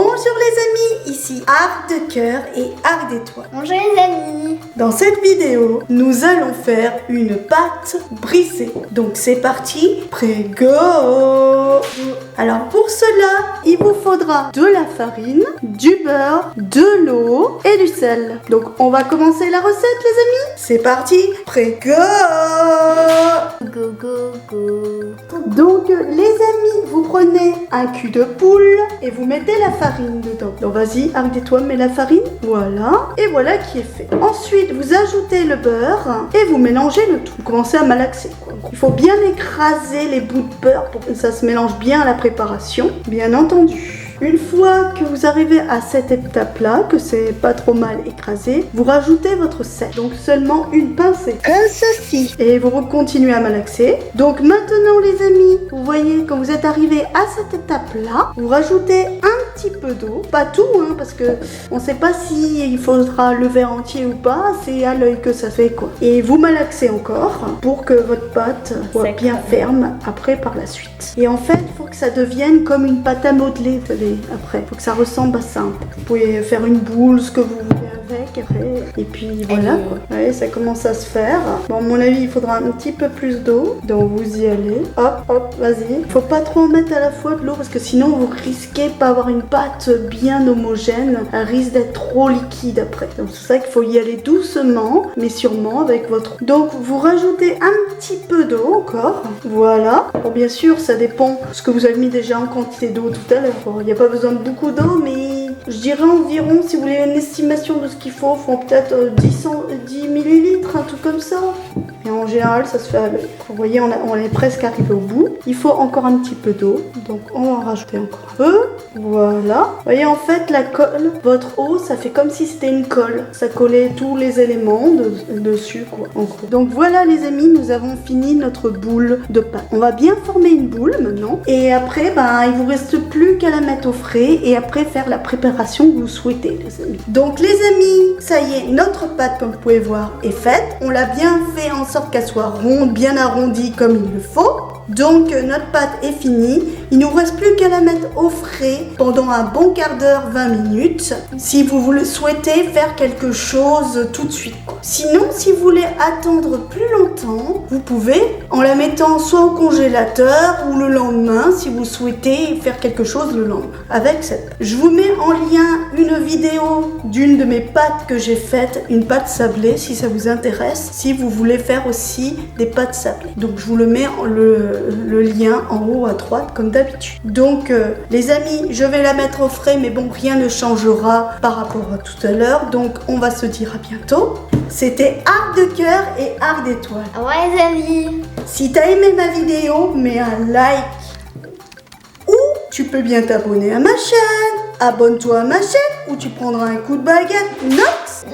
Bonjour les amis, ici Arc de Cœur et Arc d'Étoile. Bonjour les amis. Dans cette vidéo, nous allons faire une pâte brisée. Donc c'est parti, prêt, go! Alors pour cela, il vous faudra de la farine, du beurre, de l'eau et du sel. Donc on va commencer la recette les amis. C'est parti, prêt, go! Go, go, go. Donc les amis, vous prenez un cul de poule et vous mettez la farine dedans. Donc vas-y, Arc d'Étoile, mets la farine. Voilà. Et voilà qui est fait. Ensuite, vous ajoutez le beurre et vous mélangez le tout. Vous commencez à malaxer, quoi. Il faut bien écraser les bouts de beurre pour que ça se mélange bien à la préparation, bien entendu. Une fois que vous arrivez à cette étape-là, que c'est pas trop mal écrasé, vous rajoutez votre sel. Donc seulement une pincée, comme ceci. Et vous continuez à malaxer. Donc maintenant les amis, vous voyez quand vous êtes arrivé à cette étape-là, vous rajoutez un petit peu d'eau. Pas tout, hein, parce que on sait pas si il faudra le verre entier ou pas. C'est à l'œil que ça fait, quoi. Et vous malaxez encore pour que votre pâte soit bien ferme après par la suite. Et en fait, il faut que ça devienne comme une pâte à modeler, vous savez. Après, faut que ça ressemble à ça. Vous pouvez faire une boule, ce que vous voulez avec après. Et puis voilà quoi. Ouais, ça commence à se faire. Bon, à mon avis, il faudra un petit peu plus d'eau. Donc vous y allez. Hop, hop, vas-y. Faut pas trop en mettre à la fois de l'eau parce que sinon vous risquez de pas avoir une pâte bien homogène. Elle risque d'être trop liquide après. Donc c'est ça qu'il faut y aller doucement, mais sûrement avec votre. Donc vous rajoutez un petit peu d'eau encore. Voilà. Bon, bien sûr, ça dépend de ce que vous avez mis déjà en quantité d'eau tout à l'heure. Bon, il n'y a pas besoin de beaucoup d'eau, mais je dirais environ, si vous voulez une estimation de ce qu'il faut peut-être 10 millilitres, un truc comme ça. Et en général, ça se fait à l'œil. Vous voyez, on est presque arrivé au bout. Il faut encore un petit peu d'eau, donc on va en rajouter encore un peu. Voilà. Vous voyez, en fait, la colle, votre eau, ça fait comme si c'était une colle. Ça collait tous les éléments dessus, quoi, en gros. Donc voilà, les amis, nous avons fini notre boule de pâte. On va bien former une boule maintenant. Et après, il vous reste plus qu'à la mettre au frais et après faire la préparation que vous souhaitez, les amis. Donc les amis, ça y est, notre pâte, comme vous pouvez voir, est faite. On l'a bien fait en sorte qu'elle soit ronde, bien arrondie comme il le faut. Donc notre pâte est finie. Il ne nous reste plus qu'à la mettre au frais pendant un bon quart d'heure, 20 minutes. Si vous le souhaitez faire quelque chose tout de suite, quoi. Sinon, si vous voulez attendre plus longtemps, vous pouvez en la mettant soit au congélateur ou le lendemain, si vous souhaitez faire quelque chose le lendemain avec cette. Je vous mets en lien une vidéo d'une de mes pâtes que j'ai faites, une pâte sablée, si ça vous intéresse, si vous voulez faire aussi des pâtes sablées. Donc je vous le mets le lien en haut à droite comme d'habitude. Donc les amis, je vais la mettre au frais, mais bon, rien ne changera par rapport à tout à l'heure. Donc on va se dire à bientôt. C'était Arc de Cœur et Arc d'Étoile. Au revoir les amis. Si t'as aimé ma vidéo, mets un like. Ou tu peux bien t'abonner à ma chaîne. Abonne-toi à ma chaîne ou tu prendras un coup de baguette. Nox.